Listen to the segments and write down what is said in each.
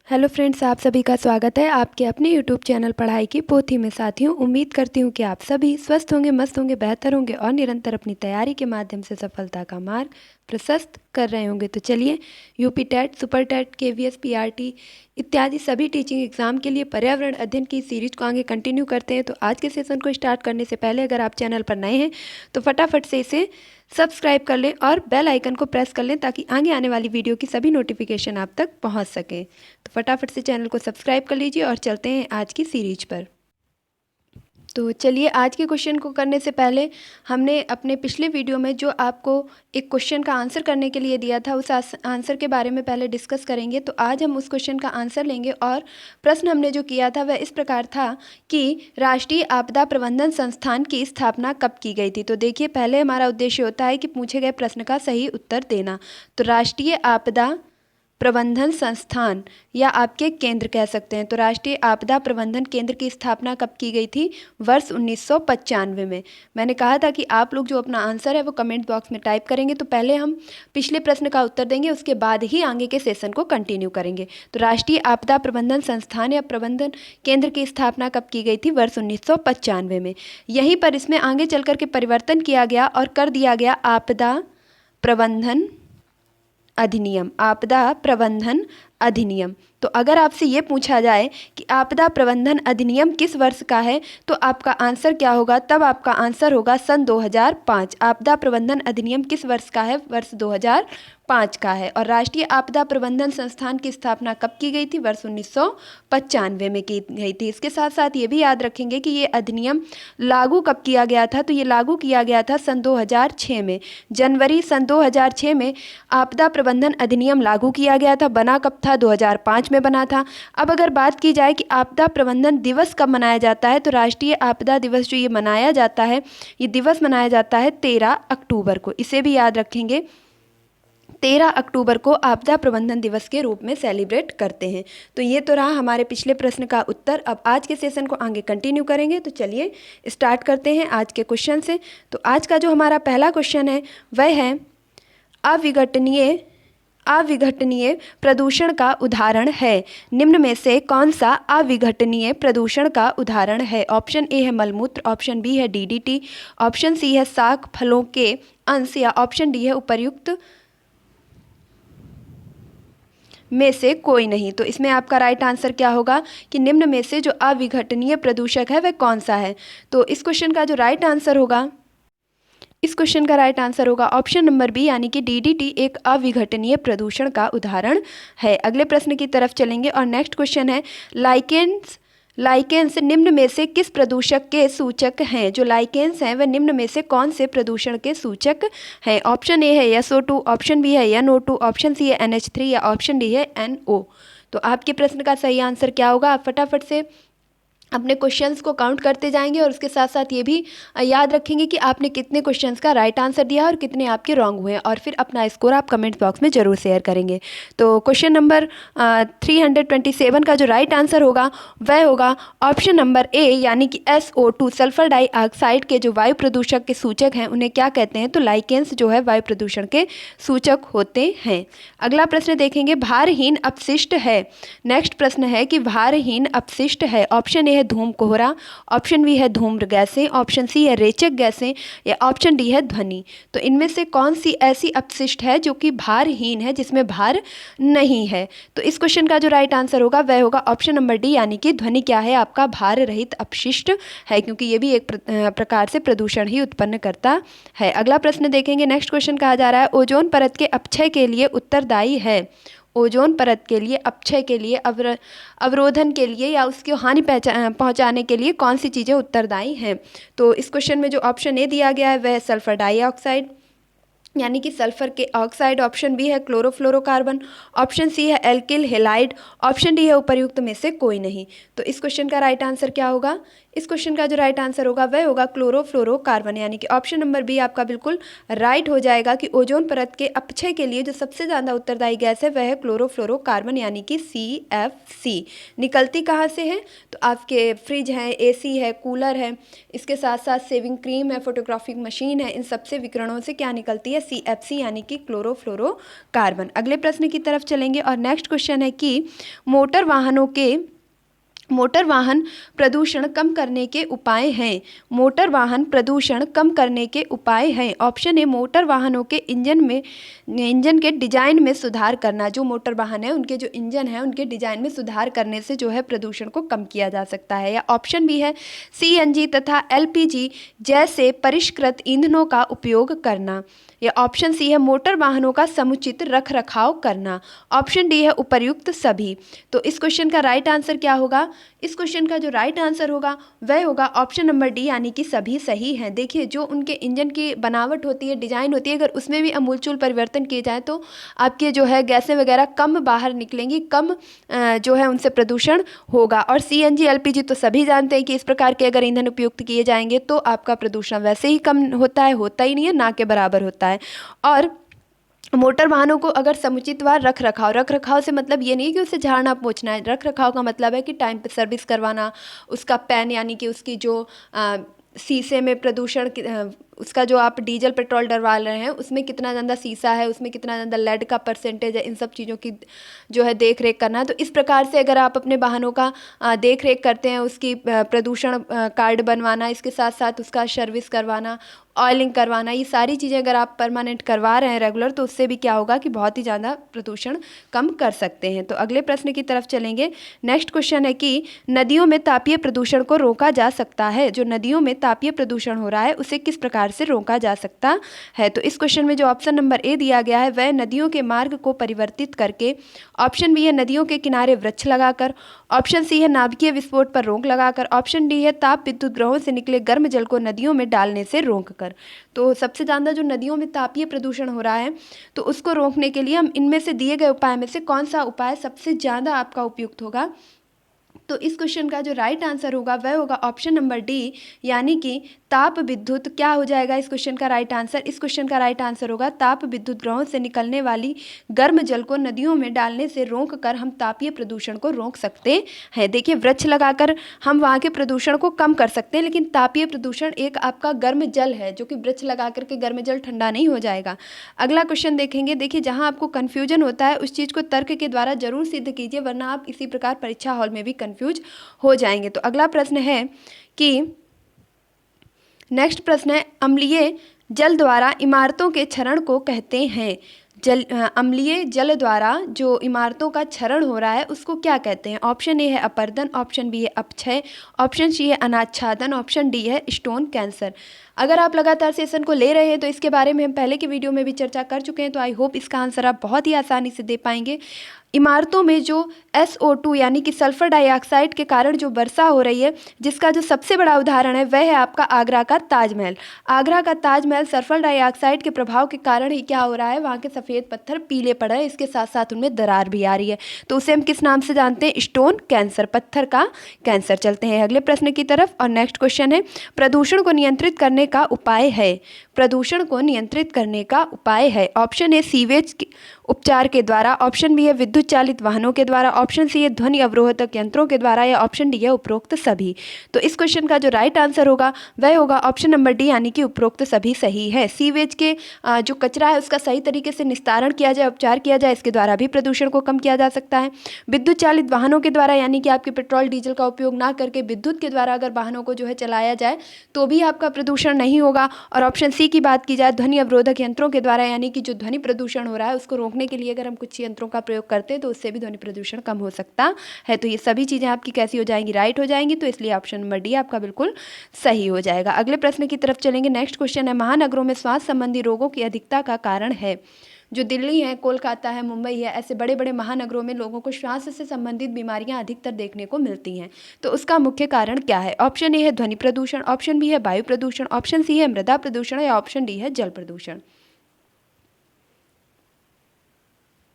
Hello friends, आप सभी का स्वागत है आपके अपने यूट्यूब चैनल पढ़ाई की पोथी में। साथियों, उम्मीद करती हूँ कि आप सभी स्वस्थ होंगे, मस्त होंगे, बेहतर होंगे और निरंतर अपनी तैयारी के माध्यम से सफलता का मार्ग प्रशस्त कर रहे होंगे। तो चलिए, UP TET, super TET, KVS, PRT इत्यादि सभी टीचिंग एग्जाम के लिए पर्यावरण अध्ययन की सीरीज को आगे कंटिन्यू करते हैं। तो आज के सेशन को स्टार्ट करने से पहले अगर आप चैनल पर नए हैं तो फटाफट से इसे सब्सक्राइब कर लें और बेल आइकन को प्रेस कर लें ताकि आगे आने वाली वीडियो की सभी नोटिफिकेशन आप तक पहुंच सकें। तो फटाफट से चैनल को सब्सक्राइब कर लीजिए और चलते हैं आज की सीरीज पर। तो चलिए, आज के क्वेश्चन को करने से पहले हमने अपने पिछले वीडियो में जो आपको एक क्वेश्चन का आंसर करने के लिए दिया था उस आंसर के बारे में पहले डिस्कस करेंगे। तो आज हम उस क्वेश्चन का आंसर लेंगे और प्रश्न हमने जो किया था वह इस प्रकार था कि राष्ट्रीय आपदा प्रबंधन संस्थान की स्थापना कब की गई थी। तो देखिए, पहले हमारा उद्देश्य होता है कि पूछे गए प्रश्न का सही उत्तर देना। तो राष्ट्रीय आपदा प्रबंधन संस्थान या आपके केंद्र कह सकते हैं। तो राष्ट्रीय आपदा प्रबंधन केंद्र की स्थापना कब की गई थी? वर्ष 1995 में। मैंने कहा था कि आप लोग जो अपना आंसर है वो कमेंट बॉक्स में टाइप करेंगे। तो पहले हम पिछले प्रश्न का उत्तर देंगे, उसके बाद ही आगे के सेशन को कंटिन्यू करेंगे। तो राष्ट्रीय आपदा प्रबंधन संस्थान या प्रबंधन केंद्र की स्थापना कब की गई थी? वर्ष 1995 में। यहीं पर इसमें आगे चल कर के परिवर्तन किया गया और कर दिया गया आपदा प्रबंधन अधिनियम। आपदा प्रबंधन अधिनियम। तो अगर आपसे ये पूछा जाए कि आपदा प्रबंधन अधिनियम किस वर्ष का है तो आपका आंसर क्या होगा? तब आपका आंसर होगा सन 2005। आपदा प्रबंधन अधिनियम किस वर्ष का है? वर्ष 2005 का है। और राष्ट्रीय आपदा प्रबंधन संस्थान की स्थापना कब की गई थी? वर्ष 1995 में की गई थी। इसके साथ साथ ये भी याद रखेंगे कि ये अधिनियम लागू कब किया गया था? तो ये लागू किया गया था सन 2006 में। जनवरी सन 2006 में आपदा प्रबंधन अधिनियम लागू किया गया था। बना कब था? 2005 में बना था। अब अगर बात की जाए कि आपदा प्रबंधन दिवस कब मनाया जाता है तो राष्ट्रीय आपदा दिवस जो ये मनाया जाता है, ये दिवस मनाया जाता है 13 अक्टूबर को। इसे भी याद रखेंगे, 13 अक्टूबर को आपदा प्रबंधन दिवस के रूप में सेलिब्रेट करते हैं। तो ये तो रहा हमारे पिछले प्रश्न का उत्तर। अब आज के सेशन को आगे कंटिन्यू करेंगे। तो चलिए स्टार्ट करते हैं आज के क्वेश्चन से। तो आज का जो हमारा पहला क्वेश्चन है वह है अविघटनीय प्रदूषण का उदाहरण है। निम्न में से कौन सा अविघटनीय प्रदूषण का उदाहरण है? ऑप्शन ए है मलमूत्र, ऑप्शन बी है डीडीटी, ऑप्शन सी है शाक फलों के अंश या ऑप्शन डी है उपर्युक्त में से कोई नहीं। तो इसमें आपका राइट आंसर क्या होगा कि निम्न में से जो अविघटनीय प्रदूषक है वह कौन सा है? तो इस क्वेश्चन का जो राइट आंसर होगा, इस क्वेश्चन का राइट आंसर होगा ऑप्शन नंबर बी, यानी कि डीडीटी एक अविघटनीय प्रदूषण का उदाहरण है। अगले प्रश्न की तरफ चलेंगे और नेक्स्ट क्वेश्चन है लाइकेंस निम्न में से किस प्रदूषक के सूचक हैं? जो लाइकेंस हैं वह निम्न में से कौन से प्रदूषण के सूचक हैं? ऑप्शन ए है SO2, ऑप्शन बी है NO2, ऑप्शन सी है NH3 या ऑप्शन डी है NO। तो आपके प्रश्न का सही आंसर क्या होगा? आप फटाफट से अपने क्वेश्चंस को काउंट करते जाएंगे और उसके साथ साथ ये भी याद रखेंगे कि आपने कितने क्वेश्चंस का राइट आंसर दिया और कितने आपके रॉन्ग हुए हैं, और फिर अपना स्कोर आप कमेंट बॉक्स में ज़रूर शेयर करेंगे। तो क्वेश्चन नंबर 327 का जो राइट आंसर होगा वह होगा ऑप्शन नंबर ए, यानी कि SO2 सल्फर डाइऑक्साइड के जो वायु प्रदूषक के सूचक हैं उन्हें क्या कहते हैं? तो लाइकेंस जो है वायु प्रदूषण के सूचक होते हैं। अगला प्रश्न देखेंगे, भारहीन अपशिष्ट है। नेक्स्ट प्रश्न है कि भारहीन अपशिष्ट है। ऑप्शन ए है धूम कोहरा, ऑप्शन बी है धूम्र गैसें, ऑप्शन सी है रेचक गैसें या ऑप्शन डी है ध्वनि। तो इनमें से कौन सी ऐसी अपशिष्ट है जो कि भारहीन है, जिसमें भार नहीं है? तो इस क्वेश्चन का जो राइट आंसर होगा वह होगा ऑप्शन नंबर डी, यानी कि ध्वनि क्या है? आपका भार रहित अपशिष्ट है, क्योंकि ये भी एक प्रकार से प्रदूषण ही उत्पन्न करता है। अगला प्रश्न देखेंगे, नेक्स्ट क्वेश्चन कहा जा रहा है ओजोन परत के अपक्षय के लिए उत्तरदायी है। ओजोन परत के लिए अपक्षय के लिए अवरोधन के लिए या उसकी हानि पहुंचाने के लिए कौन सी चीज़ें उत्तरदायी हैं? तो इस क्वेश्चन में जो ऑप्शन ए दिया गया है वह है सल्फर डाइऑक्साइड, यानी कि सल्फर के ऑक्साइड, ऑप्शन बी है क्लोरोफ्लोरोकार्बन, ऑप्शन सी है एल्किल हेलाइड, ऑप्शन डी है उपर्युक्त में से कोई नहीं। तो इस क्वेश्चन का राइट आंसर क्या होगा? इस क्वेश्चन का जो राइट आंसर होगा वह होगा क्लोरोफ्लोरोकार्बन, यानी कि ऑप्शन नंबर बी आपका बिल्कुल राइट हो जाएगा कि ओजोन परत के अपक्षय के लिए जो सबसे ज़्यादा उत्तरदायी गैस है वह है क्लोरोफ्लोरोकार्बन, यानी कि CFC। निकलती कहाँ से है? तो आपके फ्रिज है, AC है, कूलर है, इसके साथ साथ सेविंग क्रीम है, फोटोग्राफिक मशीन है, इन सबसे विकिरणों से क्या निकलती है? CFC यानी कि क्लोरोफ्लोरोकार्बन। अगले प्रश्न की तरफ चलेंगे और नेक्स्ट क्वेश्चन है कि मोटर वाहन प्रदूषण कम करने के उपाय हैं। मोटर वाहन प्रदूषण कम करने के उपाय हैं। ऑप्शन ए, मोटर वाहनों के इंजन के डिजाइन में सुधार करना। जो मोटर वाहन है उनके जो इंजन है उनके डिजाइन में सुधार करने से जो है प्रदूषण को कम किया जा सकता है। या ऑप्शन बी है CNG तथा LPG जैसे परिष्कृत ईंधनों का उपयोग करना। या ऑप्शन सी है मोटर वाहनों का समुचित रख रखाव करना। ऑप्शन डी है उपर्युक्त सभी। तो इस क्वेश्चन का राइट आंसर क्या होगा? इस क्वेश्चन का जो राइट आंसर होगा वह होगा ऑप्शन नंबर डी यानी कि सभी सही हैं। देखिए जो उनके इंजन की बनावट होती है, डिजाइन होती है, अगर उसमें भी अमूलचूल परिवर्तन किए जाए तो आपके जो है गैसें वगैरह कम बाहर निकलेंगी, कम जो है उनसे प्रदूषण होगा। और CNG LPG तो सभी जानते हैं कि इस प्रकार के अगर ईंधन उपयुक्त किए जाएंगे तो आपका प्रदूषण वैसे ही कम होता है, होता ही नहीं है, ना के बराबर होता है। और मोटर वाहनों को अगर समुचितवार रख रखाव से मतलब ये नहीं कि उसे झाड़ना पोंछना है। रख रखाव का मतलब है कि टाइम पे सर्विस करवाना, उसका पैन यानी कि उसकी जो शीशे में प्रदूषण उसका जो आप डीजल पेट्रोल डलवा रहे हैं उसमें कितना ज़्यादा शीशा है, उसमें कितना ज़्यादा लेड का परसेंटेज है, इन सब चीज़ों की जो है देख रेख करना। तो इस प्रकार से अगर आप अपने वाहनों का देख रेख करते हैं, उसकी प्रदूषण कार्ड बनवाना, इसके साथ साथ उसका सर्विस करवाना, ऑयलिंग करवाना, ये सारी चीज़ें अगर आप परमानेंट करवा रहे हैं रेगुलर, तो उससे भी क्या होगा कि बहुत ही ज़्यादा प्रदूषण कम कर सकते हैं। तो अगले प्रश्न की तरफ चलेंगे। नेक्स्ट क्वेश्चन है कि नदियों में तापीय प्रदूषण को रोका जा सकता है। जो नदियों में तापीय प्रदूषण हो रहा है उसे किस प्रकार से रोका जा सकता है? तो इस क्वेश्चन में जो ऑप्शन नंबर ए दिया गया है वह नदियों के मार्ग को परिवर्तित करके। ऑप्शन बी है नदियों के किनारे वृक्ष लगाकर। ऑप्शन सी है नाभिकीय विस्फोट पर रोक लगाकर। ऑप्शन डी है ताप विद्युत ग्रहों से निकले गर्म जल को नदियों में डालने से रोककर। तो सबसे ज़्यादा जो नदियों में तापीय प्रदूषण हो रहा है तो उसको रोकने के लिए हम इनमें से दिए गए उपाय में से कौन सा उपाय सबसे ज़्यादा आपका उपयुक्त होगा? तो इस क्वेश्चन का जो राइट आंसर होगा वह होगा ऑप्शन नंबर डी यानी कि ताप विद्युत। क्या हो जाएगा इस क्वेश्चन का राइट आंसर? इस क्वेश्चन का राइट आंसर होगा ताप विद्युत ग्रहों से निकलने वाली गर्म जल को नदियों में डालने से रोक कर हम तापीय प्रदूषण को रोक सकते हैं। देखिए वृक्ष लगाकर हम वहाँ के प्रदूषण को कम कर सकते हैं, लेकिन तापीय प्रदूषण एक आपका गर्म जल है जो कि वृक्ष लगा करके गर्म जल ठंडा नहीं हो जाएगा। अगला क्वेश्चन देखेंगे। देखिए जहाँ आपको कन्फ्यूजन होता है उस चीज़ को तर्क के द्वारा जरूर सिद्ध कीजिए, वरना आप इसी प्रकार परीक्षा हॉल में भी कन्फ्यूज हो जाएंगे। तो अगला प्रश्न है कि नेक्स्ट प्रश्न है अम्लीय जल द्वारा इमारतों के क्षरण को कहते हैं। अम्लीय जल द्वारा जो इमारतों का क्षरण हो रहा है उसको क्या कहते हैं? ऑप्शन ए है अपरदन, ऑप्शन बी है अपक्षय, ऑप्शन सी है अनाच्छादन, ऑप्शन डी है स्टोन कैंसर। अगर आप लगातार सेशन को ले रहे हैं तो इसके बारे में हम पहले की वीडियो में भी चर्चा कर चुके हैं, तो आई होप इसका आंसर आप बहुत ही आसानी से दे पाएंगे। इमारतों में जो SO2 यानी कि सल्फर डाइऑक्साइड के कारण जो वर्षा हो रही है, जिसका जो सबसे बड़ा उदाहरण है वह है आपका आगरा का ताजमहल। आगरा का ताजमहल सल्फर डाइऑक्साइड के प्रभाव के कारण ही क्या हो रहा है, वहाँ के सफ़ेद पत्थर पीले पड़ रहे हैं, इसके साथ साथ उनमें दरार भी आ रही है। तो उसे हम किस नाम से जानते हैं? स्टोन कैंसर, पत्थर का कैंसर। चलते हैं अगले प्रश्न की तरफ और नेक्स्ट क्वेश्चन है प्रदूषण को नियंत्रित करने का उपाय है। प्रदूषण को नियंत्रित करने का उपाय है। ऑप्शन ए सीवेज उपचार के द्वारा, ऑप्शन बी है विद्युत चालित वाहनों के द्वारा, ऑप्शन सी है ध्वनि अवरोधक यंत्रों के द्वारा, या ऑप्शन डी है उपरोक्त सभी। तो इस क्वेश्चन का जो राइट आंसर होगा वह होगा ऑप्शन नंबर डी यानी कि उपरोक्त सभी सही है। सीवेज के जो कचरा है उसका सही तरीके से निस्तारण किया जाए, उपचार किया जाए, इसके द्वारा भी प्रदूषण को कम किया जा सकता है। विद्युत चालित वाहनों के द्वारा यानी कि आपके पेट्रोल डीजल का उपयोग ना करके विद्युत के द्वारा अगर वाहनों को जो है चलाया जाए तो भी आपका प्रदूषण नहीं होगा। और ऑप्शन सी की बात की जाए ध्वनि अवरोधक यंत्रों के द्वारा, यानी कि जो ध्वनि प्रदूषण हो रहा है उसको रोकने के लिए अगर हम कुछ यंत्रों का प्रयोग करते हैं तो उससे भी ध्वनि प्रदूषण कम हो सकता है। तो ये सभी चीज़ें आपकी कैसी हो जाएंगी? राइट हो जाएंगी। तो इसलिए ऑप्शन नंबर डी आपका बिल्कुल सही हो जाएगा। अगले प्रश्न की तरफ चलेंगे। नेक्स्ट क्वेश्चन है महानगरों में श्वास संबंधी रोगों की अधिकता का कारण है। जो दिल्ली है, कोलकाता है, मुंबई है, ऐसे बड़े बड़े महानगरों में लोगों को श्वास से संबंधित बीमारियां अधिकतर देखने को मिलती हैं। तो उसका मुख्य कारण क्या है? ऑप्शन ए है ध्वनि प्रदूषण, ऑप्शन बी है वायु प्रदूषण, ऑप्शन सी है मृदा प्रदूषण, या ऑप्शन डी है जल प्रदूषण।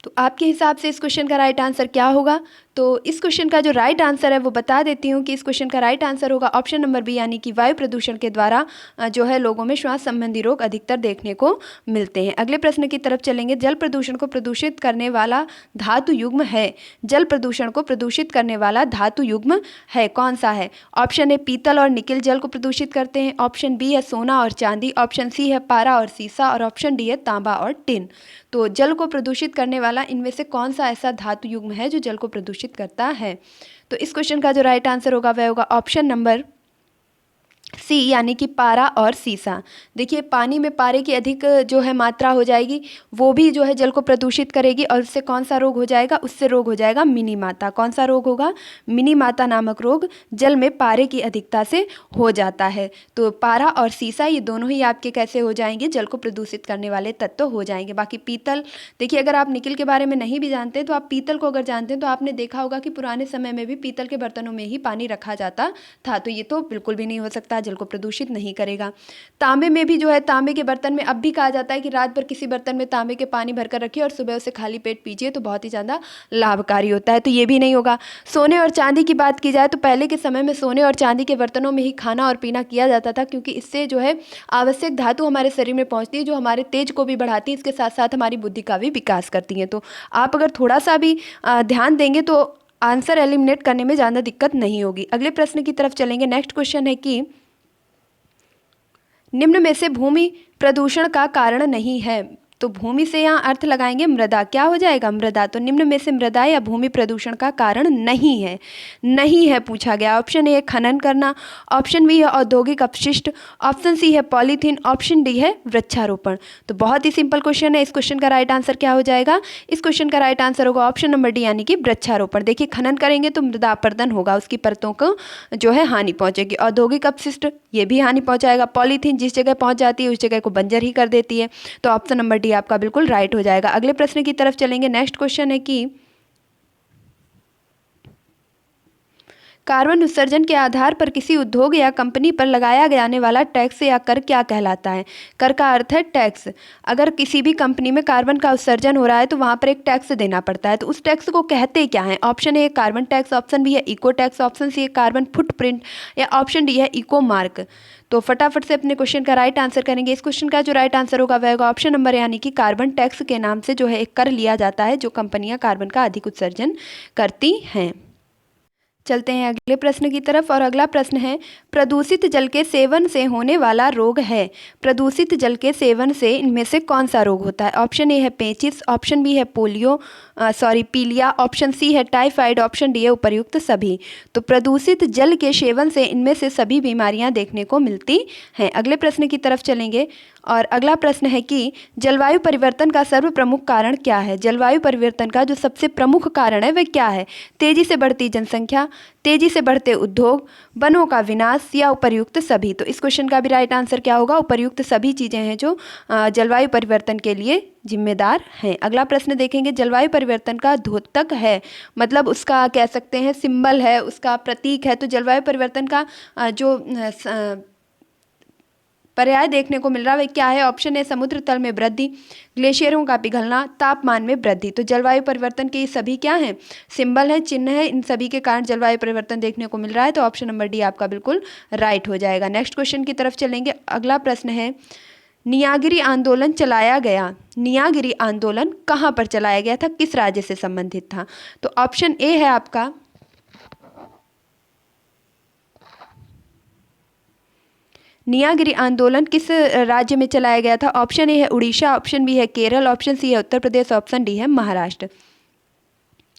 तो आपके हिसाब से इस क्वेश्चन का राइट आंसर क्या होगा? तो इस क्वेश्चन का जो राइट आंसर है वो बता देती हूँ कि इस क्वेश्चन का राइट आंसर होगा ऑप्शन नंबर बी, यानी कि वायु प्रदूषण के द्वारा जो है लोगों में श्वास संबंधी रोग अधिकतर देखने को मिलते हैं। अगले प्रश्न की तरफ चलेंगे। जल प्रदूषण को प्रदूषित करने वाला धातु युग्म है, जल प्रदूषण को प्रदूषित करने वाला धातु युग्म है, कौन सा है? ऑप्शन ए पीतल और निकिल जल को प्रदूषित करते हैं, ऑप्शन बी है सोना और चांदी, ऑप्शन सी है पारा और सीसा, और ऑप्शन डी है तांबा और टिन। तो जल को प्रदूषित करने वाला इनमें से कौन सा ऐसा धातु युग्म है जो जल को प्रदूषित करता है? तो इस क्वेश्चन का जो राइट आंसर होगा वह होगा ऑप्शन नंबर सी, यानी कि पारा और सीसा। देखिए पानी में पारे की अधिक जो है मात्रा हो जाएगी, वो भी जो है जल को प्रदूषित करेगी, और उससे कौन सा रोग हो जाएगा? उससे रोग हो जाएगा मिनी माता। कौन सा रोग होगा? मिनी माता नामक रोग जल में पारे की अधिकता से हो जाता है। तो पारा और सीसा ये दोनों ही आपके कैसे हो जाएंगे? जल को प्रदूषित करने वाले तत्व हो जाएंगे। बाकी पीतल, देखिए अगर आप निकिल के बारे में नहीं भी जानते तो आप पीतल को अगर जानते हैं तो आपने देखा होगा कि पुराने समय में भी पीतल के बर्तनों में ही पानी रखा जाता था, तो ये तो बिल्कुल भी नहीं हो सकता, जल को प्रदूषित नहीं करेगा। तांबे में भी जो है, तांबे के बर्तन में अब भी कहा जाता है कि रात भर किसी बर्तन में तांबे के पानी भरकर रखिए और सुबह उसे खाली पेट पीजिए, तो बहुत ही ज़्यादा लाभकारी होता है, तो ये भी नहीं होगा। सोने और चांदी की बात की जाए तो पहले के समय में सोने और चांदी के बर्तनों में ही खाना और पीना किया जाता था, क्योंकि इससे जो है आवश्यक धातु हमारे शरीर में पहुंचती है जो हमारे तेज को भी बढ़ाती है, इसके साथ साथ हमारी बुद्धि का भी विकास करती है। तो आप अगर थोड़ा सा भी ध्यान देंगे तो आंसर एलिमिनेट करने में ज़्यादा दिक्कत नहीं होगी। अगले प्रश्न की तरफ चलेंगे। नेक्स्ट क्वेश्चन है कि निम्न में से भूमि प्रदूषण का कारण नहीं है। तो भूमि से यहाँ अर्थ लगाएंगे मृदा, क्या हो जाएगा? मृदा। तो निम्न में से मृदा या भूमि प्रदूषण का कारण नहीं है, नहीं है पूछा गया। ऑप्शन ए खनन करना, ऑप्शन बी है औद्योगिक अपशिष्ट, ऑप्शन सी है पॉलीथीन, ऑप्शन डी है वृक्षारोपण। तो बहुत ही सिंपल क्वेश्चन है। इस क्वेश्चन का राइट आंसर क्या हो जाएगा? इस क्वेश्चन का राइट आंसर होगा ऑप्शन नंबर डी, यानी कि वृक्षारोपण। देखिए खनन करेंगे तो मृदा अपरदन होगा, उसकी परतों को जो है हानि पहुंचेगी। औद्योगिक अपशिष्ट ये भी हानि पहुंचाएगा। पॉलीथीन जिस जगह पहुंच जाती है उस जगह को बंजर ही कर देती है। तो ऑप्शन नंबर डी आपका बिल्कुल राइट हो जाएगा। अगले प्रश्न की तरफ चलेंगे। नेक्स्ट क्वेश्चन है कि कार्बन उत्सर्जन के आधार पर किसी उद्योग या कंपनी पर लगाया जाने वाला टैक्स या कर क्या कहलाता है? कर का अर्थ है टैक्स। अगर किसी भी कंपनी में कार्बन का उत्सर्जन हो रहा है तो वहाँ पर एक टैक्स देना पड़ता है, तो उस टैक्स को कहते क्या है? Option A carbon tax, option B है इको टैक्स, ऑप्शन सी है कार्बन फुटप्रिंट, या ऑप्शन डी है इको मार्क। तो फटाफट से अपने क्वेश्चन का राइट आंसर करेंगे। इस क्वेश्चन का जो राइट आंसर होगा वह होगा ऑप्शन नंबर, यानी कि कार्बन टैक्स के नाम से जो है एक कर लिया जाता है जो कंपनियां कार्बन का अधिक उत्सर्जन करती हैं। चलते हैं अगले प्रश्न की तरफ, और अगला प्रश्न है प्रदूषित जल के सेवन से होने वाला रोग है। प्रदूषित जल के सेवन से इनमें से कौन सा रोग होता है? ऑप्शन ए है पेचिस, ऑप्शन बी है पीलिया, ऑप्शन सी है टाइफाइड, ऑप्शन डी है उपर्युक्त सभी। तो प्रदूषित जल के सेवन से इनमें से सभी बीमारियां देखने को मिलती हैं। अगले प्रश्न की तरफ चलेंगे, और अगला प्रश्न है कि जलवायु परिवर्तन का सर्व प्रमुख कारण क्या है? जलवायु परिवर्तन का जो सबसे प्रमुख कारण है वह क्या है? तेजी से बढ़ती जनसंख्या, तेजी से बढ़ते उद्योग, वनों का विनाश, या उपर्युक्त सभी। तो इस क्वेश्चन का भी राइट आंसर क्या होगा? उपर्युक्त सभी चीज़ें हैं जो जलवायु परिवर्तन के लिए जिम्मेदार हैं। अगला प्रश्न देखेंगे। जलवायु परिवर्तन का द्योतक है, मतलब उसका कह सकते हैं सिंबल है, उसका प्रतीक है। तो जलवायु परिवर्तन का जो पर्याय देखने को मिल रहा है वह क्या है? ऑप्शन ए समुद्र तल में वृद्धि, ग्लेशियरों का पिघलना, तापमान में वृद्धि। तो जलवायु परिवर्तन के ये सभी क्या हैं? सिंबल है, चिन्ह है, इन सभी के कारण जलवायु परिवर्तन देखने को मिल रहा है। तो ऑप्शन नंबर डी आपका बिल्कुल राइट हो जाएगा। नेक्स्ट क्वेश्चन की तरफ चलेंगे। अगला प्रश्न है नियागिरी आंदोलन चलाया गया। नियागिरी आंदोलन कहाँ पर चलाया गया था? किस राज्य से संबंधित था? तो ऑप्शन ए है आपका नियागिरी आंदोलन किस राज्य में चलाया गया था? ऑप्शन ए है उड़ीसा, ऑप्शन बी है केरल, ऑप्शन सी है उत्तर प्रदेश, ऑप्शन डी है महाराष्ट्र।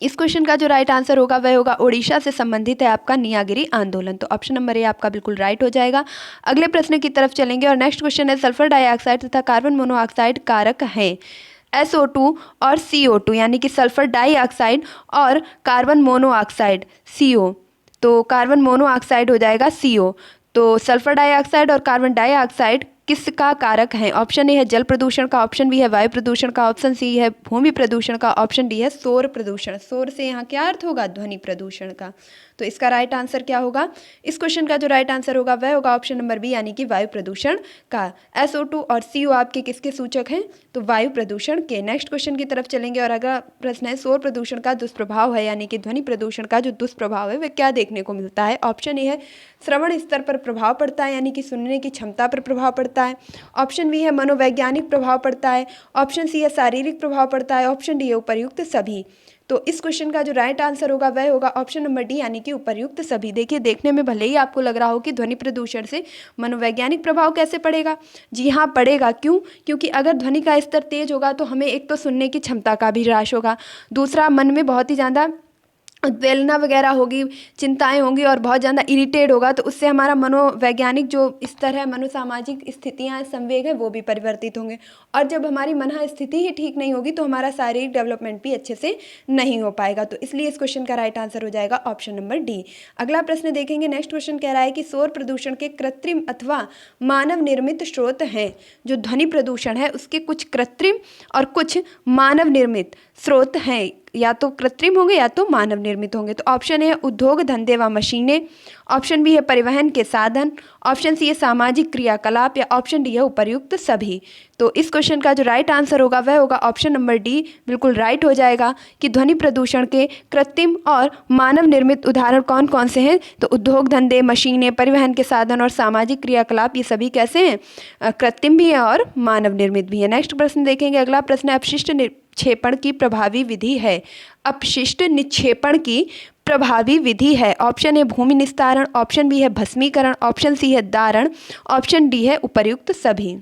इस क्वेश्चन का जो राइट आंसर होगा वह होगा उड़ीसा से संबंधित है आपका नियागिरी आंदोलन। तो ऑप्शन नंबर ए आपका बिल्कुल राइट हो जाएगा। अगले प्रश्न की तरफ चलेंगे, और नेक्स्ट क्वेश्चन है सल्फर डाइऑक्साइड तथा कार्बन मोनोऑक्साइड कारक हैं। SO2 और CO2, यानी कि सल्फर डाइऑक्साइड और कार्बन मोनोऑक्साइड CO। तो कार्बन मोनोऑक्साइड हो जाएगा CO। तो सल्फर डाइऑक्साइड और कार्बन डाइऑक्साइड किसका कारक है? ऑप्शन ए है जल प्रदूषण का, ऑप्शन बी है वायु प्रदूषण का, ऑप्शन सी है भूमि प्रदूषण का, ऑप्शन डी है शोर प्रदूषण। शोर से यहाँ क्या अर्थ होगा? ध्वनि प्रदूषण का। तो इसका राइट आंसर क्या होगा? इस क्वेश्चन का जो राइट आंसर होगा वह होगा ऑप्शन नंबर बी, यानी कि वायु प्रदूषण का। SO2 और CO आपके किसके सूचक हैं? तो वायु प्रदूषण के। नेक्स्ट क्वेश्चन की तरफ चलेंगे और अगला प्रश्न है शोर प्रदूषण का दुष्प्रभाव है, यानी कि ध्वनि प्रदूषण का जो दुष्प्रभाव है वह क्या देखने को मिलता है? ऑप्शन ए है श्रवण स्तर पर प्रभाव पड़ता है, यानी कि सुनने की क्षमता पर प्रभाव पड़ता है, ऑप्शन बी है मनोवैज्ञानिक प्रभाव पड़ता है, ऑप्शन सी है शारीरिक प्रभाव पड़ता है, ऑप्शन डी है उपर्युक्त सभी। तो इस क्वेश्चन का जो राइट आंसर होगा वह होगा ऑप्शन नंबर डी, यानी कि उपर्युक्त सभी। देखिए, देखने में भले ही आपको लग रहा हो कि ध्वनि प्रदूषण से मनोवैज्ञानिक प्रभाव कैसे पड़ेगा, जी हाँ पड़ेगा। क्यों? क्योंकि अगर ध्वनि का स्तर तेज होगा तो हमें एक तो सुनने की क्षमता का भी ह्रास होगा, दूसरा मन में बहुत ही ज़्यादा उद्वेलना वगैरह होगी, चिंताएं होंगी और बहुत ज़्यादा इरिटेट होगा, तो उससे हमारा मनोवैज्ञानिक जो स्तर है, मनोसामाजिक स्थितियां, संवेग है, वो भी परिवर्तित होंगे। और जब हमारी मन स्थिति ही ठीक नहीं होगी तो हमारा शारीरिक डेवलपमेंट भी अच्छे से नहीं हो पाएगा। तो इसलिए इस क्वेश्चन का राइट आंसर हो जाएगा ऑप्शन नंबर डी। अगला प्रश्न देखेंगे। नेक्स्ट क्वेश्चन कह रहा है कि शोर प्रदूषण के कृत्रिम अथवा मानव निर्मित स्रोत हैं। जो ध्वनि प्रदूषण है उसके कुछ कृत्रिम और कुछ मानव निर्मित स्रोत हैं, या तो कृत्रिम होंगे या तो मानव निर्मित होंगे। तो ऑप्शन ए है उद्योग धंधे व मशीनें, ऑप्शन बी है परिवहन के साधन, ऑप्शन सी है सामाजिक क्रियाकलाप, या ऑप्शन डी है उपर्युक्त सभी। तो इस क्वेश्चन का जो राइट आंसर होगा वह होगा ऑप्शन नंबर डी, बिल्कुल राइट हो जाएगा कि ध्वनि प्रदूषण के कृत्रिम और मानव निर्मित उदाहरण कौन कौन से हैं? तो उद्योग धंधे, मशीनें, परिवहन के साधन और सामाजिक क्रियाकलाप, ये सभी कैसे हैं? कृत्रिम भी हैं और मानव निर्मित भी हैं। नेक्स्ट प्रश्न देखेंगे। अगला प्रश्न है अपशिष्ट निक्षेपण की प्रभावी विधि है। अपशिष्ट निक्षेपण की प्रभावी विधि है। ऑप्शन ए भूमि निस्तारण, ऑप्शन बी है भस्मीकरण, ऑप्शन सी है दारण, ऑप्शन डी है उपर्युक्त सभी।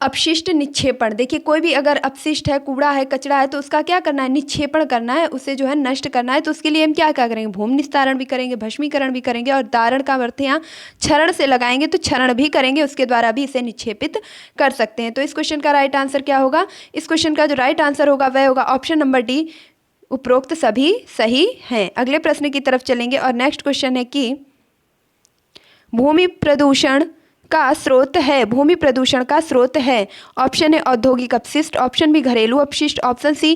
अपशिष्ट निक्षेपण, देखिए कोई भी अगर अपशिष्ट है, कूड़ा है, कचरा है, तो उसका क्या करना है? निक्षेपण करना है, उसे जो है नष्ट करना है। तो उसके लिए हम क्या क्या करेंगे? भूमि निस्तारण भी करेंगे, भस्मीकरण भी करेंगे, और दारण का अर्थ यहाँ क्षरण से लगाएंगे, तो क्षरण भी करेंगे, उसके द्वारा भी इसे निक्षेपित कर सकते हैं। तो इस क्वेश्चन का राइट आंसर क्या होगा? इस क्वेश्चन का जो राइट आंसर होगा वह होगा ऑप्शन नंबर डी, उपरोक्त सभी सही हैं। अगले प्रश्न की तरफ चलेंगे और नेक्स्ट क्वेश्चन है कि भूमि प्रदूषण का स्रोत है, भूमि प्रदूषण का स्रोत है। ऑप्शन है औद्योगिक अपशिष्ट, ऑप्शन बी घरेलू अपशिष्ट, ऑप्शन सी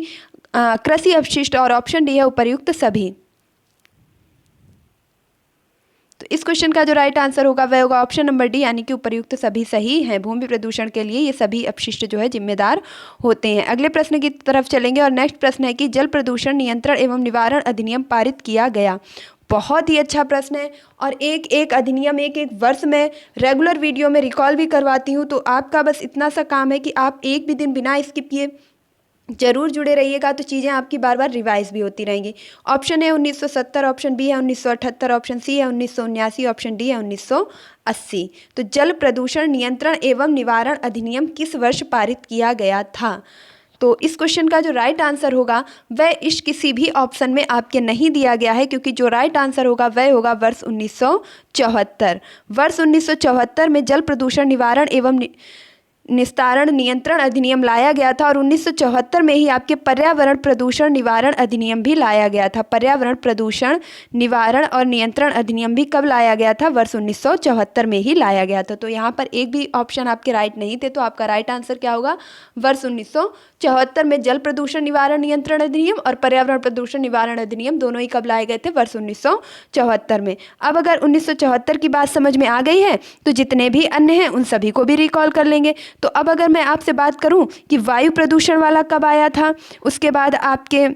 कृषि अपशिष्ट, और ऑप्शन डी है उपर्युक्त सभी। तो इस क्वेश्चन का जो राइट आंसर होगा वह होगा ऑप्शन नंबर डी, यानी कि उपर्युक्त सभी सही हैं। भूमि प्रदूषण के लिए ये सभी अपशिष्ट जो है जिम्मेदार होते हैं। अगले प्रश्न की तरफ चलेंगे और नेक्स्ट प्रश्न है कि जल प्रदूषण नियंत्रण एवं निवारण अधिनियम पारित किया गया। बहुत ही अच्छा प्रश्न है, और एक एक अधिनियम एक एक वर्ष में रेगुलर वीडियो में रिकॉल भी करवाती हूँ। तो आपका बस इतना सा काम है कि आप एक भी दिन बिना स्किप किए जरूर जुड़े रहिएगा, तो चीज़ें आपकी बार बार रिवाइज भी होती रहेंगी। ऑप्शन है 1970, ऑप्शन बी है 1978, ऑप्शन सी है 1979, ऑप्शन डी है 1980। तो जल प्रदूषण नियंत्रण एवं निवारण अधिनियम किस वर्ष पारित किया गया था? तो इस क्वेश्चन का जो राइट आंसर होगा वह इस किसी भी ऑप्शन में आपके नहीं दिया गया है, क्योंकि जो राइट आंसर होगा वह होगा वर्ष 1974। वर्ष 1974 में जल प्रदूषण निवारण एवं निस्तारण नियंत्रण अधिनियम लाया गया था, और 1974 में ही आपके पर्यावरण प्रदूषण निवारण अधिनियम भी लाया गया था। पर्यावरण प्रदूषण निवारण और नियंत्रण अधिनियम भी कब लाया गया था? वर्ष 1974 में ही लाया गया था। तो यहाँ पर एक भी ऑप्शन आपके राइट नहीं थे, तो आपका राइट आंसर क्या होगा? वर्ष 1974 में जल प्रदूषण निवारण नियंत्रण अधिनियम और पर्यावरण प्रदूषण निवारण अधिनियम दोनों ही कब लाए गए थे? वर्ष 1974 में। अब अगर 1974 की बात समझ में आ गई है तो जितने भी अन्य हैं उन सभी को भी रिकॉल कर लेंगे। तो अब अगर मैं आपसे बात करूं कि वायु प्रदूषण वाला कब आया था, उसके बाद आपके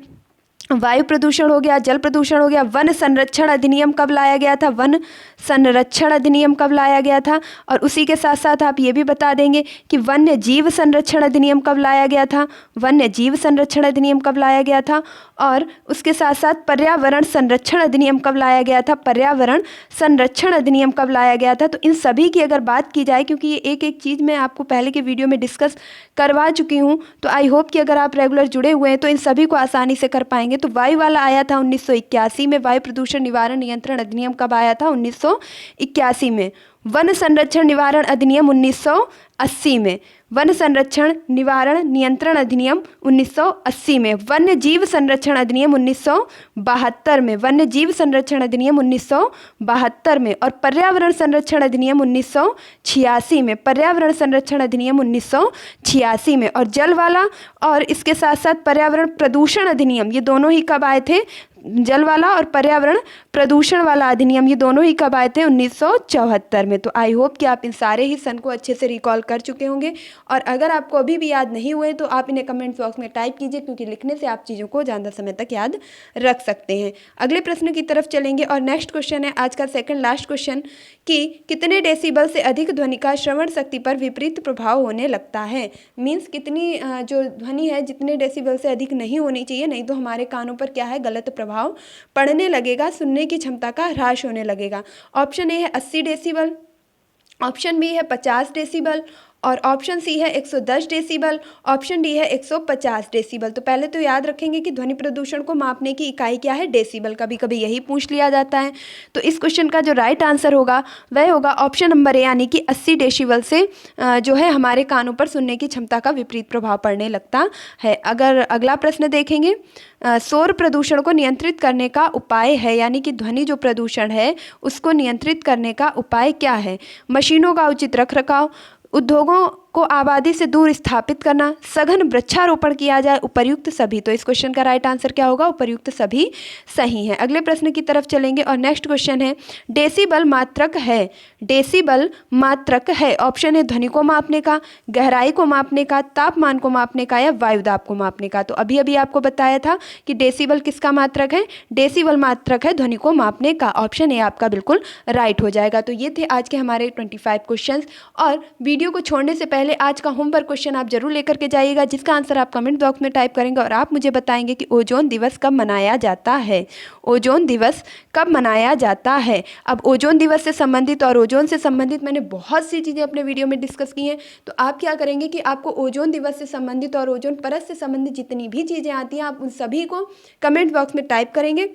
वायु प्रदूषण हो गया, जल प्रदूषण हो गया, वन संरक्षण अधिनियम कब लाया गया था? वन संरक्षण अधिनियम कब लाया गया था? और उसी के साथ साथ आप ये भी बता देंगे कि वन्य जीव संरक्षण अधिनियम कब लाया गया था? वन्य जीव संरक्षण अधिनियम कब लाया गया था? और उसके साथ साथ पर्यावरण संरक्षण अधिनियम कब लाया गया था? पर्यावरण संरक्षण अधिनियम कब लाया गया था? तो इन सभी की अगर बात की जाए, क्योंकि ये एक एक चीज़ मैं आपको पहले के वीडियो में डिस्कस करवा चुकी हूँ, तो आई होप कि अगर आप रेगुलर जुड़े हुए हैं तो इन सभी को आसानी से कर पाएंगे। तो वायु वाला आया था 1981 में। वायु प्रदूषण निवारण नियंत्रण अधिनियम कब आया था? 1981 में। वन संरक्षण निवारण अधिनियम 1980 में। वन संरक्षण निवारण नियंत्रण अधिनियम 1980 में, वन्य जीव संरक्षण अधिनियम 1972 में, वन्य जीव संरक्षण अधिनियम 1972 में, और पर्यावरण संरक्षण अधिनियम 1986 में, पर्यावरण संरक्षण अधिनियम 1986 में, और जल वाला और इसके साथ साथ पर्यावरण प्रदूषण अधिनियम, ये दोनों ही कब आए थे? जल वाला और पर्यावरण प्रदूषण वाला अधिनियम ये दोनों ही कब आए थे? 1974 में। तो आई होप कि आप इन सारे ही सन को अच्छे से रिकॉल कर चुके होंगे, और अगर आपको अभी भी याद नहीं हुए तो आप इन्हें कमेंट बॉक्स में टाइप कीजिए, क्योंकि लिखने से आप चीज़ों को ज़्यादा समय तक याद रख सकते हैं। अगले प्रश्न की तरफ चलेंगे, और नेक्स्ट क्वेश्चन है आज का सेकंड लास्ट क्वेश्चन कि कितने डेसिबल से अधिक ध्वनि का श्रवण शक्ति पर विपरीत प्रभाव होने लगता है। मीन्स कितनी जो ध्वनि है जितने डेसिबल से अधिक नहीं होनी चाहिए, नहीं तो हमारे कानों पर क्या है? गलत प्रभाव पड़ने लगेगा, सुनने की क्षमता का ह्रास होने लगेगा। ऑप्शन ए है 80 डेसिबल, ऑप्शन बी है 50 डेसिबल, और ऑप्शन सी है 110 डेसिबल, ऑप्शन डी है 150 डेसिबल। तो पहले तो याद रखेंगे कि ध्वनि प्रदूषण को मापने की इकाई क्या है? डेसिबल। कभी कभी यही पूछ लिया जाता है। तो इस क्वेश्चन का जो राइट आंसर होगा वह होगा ऑप्शन नंबर ए, यानी कि 80 डेसिबल से जो है हमारे कानों पर सुनने की क्षमता का विपरीत प्रभाव पड़ने लगता है। अगर अगला प्रश्न देखेंगे, शोर प्रदूषण को नियंत्रित करने का उपाय है, यानी कि ध्वनि जो प्रदूषण है उसको नियंत्रित करने का उपाय क्या है? मशीनों का उचित रखरखाव, उद्योगों को आबादी से दूर स्थापित करना, सघन वृक्षारोपण किया जाए, उपर्युक्त सभी। तो इस क्वेश्चन का राइट आंसर क्या होगा? उपर्युक्त सभी सही है। अगले प्रश्न की तरफ चलेंगे, और नेक्स्ट क्वेश्चन है डेसिबल मात्रक है, डेसिबल मात्रक है। ऑप्शन है ध्वनि को मापने का, गहराई को मापने का, तापमान को मापने का, या वायुदाब को मापने का। तो अभी अभी आपको बताया था कि डेसिबल किसका मात्रक है? डेसिबल मात्रक है ध्वनि को मापने का। ऑप्शन ए आपका बिल्कुल राइट हो जाएगा। तो ये थे आज के हमारे 25 क्वेश्चन, और वीडियो को छोड़ने से पहले आज का होमवर्क क्वेश्चन आप जरूर लेकर के जाइएगा, जिसका आंसर आप कमेंट बॉक्स में टाइप करेंगे, और आप मुझे बताएंगे कि ओजोन दिवस कब मनाया जाता है। ओजोन दिवस कब मनाया जाता है? अब ओजोन दिवस से संबंधित और ओजोन से संबंधित मैंने बहुत सी चीज़ें अपने वीडियो में डिस्कस की हैं। तो आप क्या करेंगे कि आपको ओजोन दिवस से संबंधित और ओजोन परत से संबंधित जितनी भी चीज़ें आती हैं आप उन सभी को कमेंट बॉक्स में टाइप करेंगे,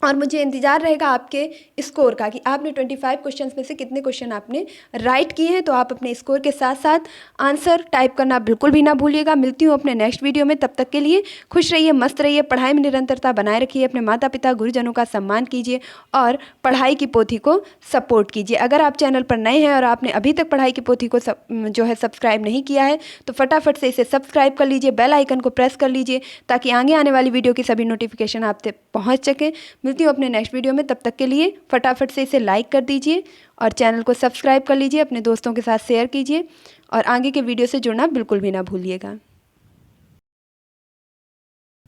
और मुझे इंतजार रहेगा आपके स्कोर का कि आपने 25 क्वेश्चंस में से कितने क्वेश्चन आपने राइट किए हैं। तो आप अपने स्कोर के साथ साथ आंसर टाइप करना बिल्कुल भी ना भूलिएगा। मिलती हूँ अपने नेक्स्ट वीडियो में, तब तक के लिए खुश रहिए, मस्त रहिए, पढ़ाई में निरंतरता बनाए रखिए, अपने माता पिता गुरुजनों का सम्मान कीजिए, और पढ़ाई की पोथी को सपोर्ट कीजिए। अगर आप चैनल पर नए हैं और आपने अभी तक पढ़ाई की पोथी को जो है सब्सक्राइब नहीं किया है, तो फटाफट से इसे सब्सक्राइब कर लीजिए, बेल आइकन को प्रेस कर लीजिए, ताकि आगे आने वाली वीडियो की सभी नोटिफिकेशन आप तक पहुँच सकें। मिलती हूँ अपने नेक्स्ट वीडियो में, तब तक के लिए फटाफट से इसे लाइक कर दीजिए, और चैनल को सब्सक्राइब कर लीजिए, अपने दोस्तों के साथ शेयर कीजिए, और आगे के वीडियो से जुड़ना बिल्कुल भी ना भूलिएगा।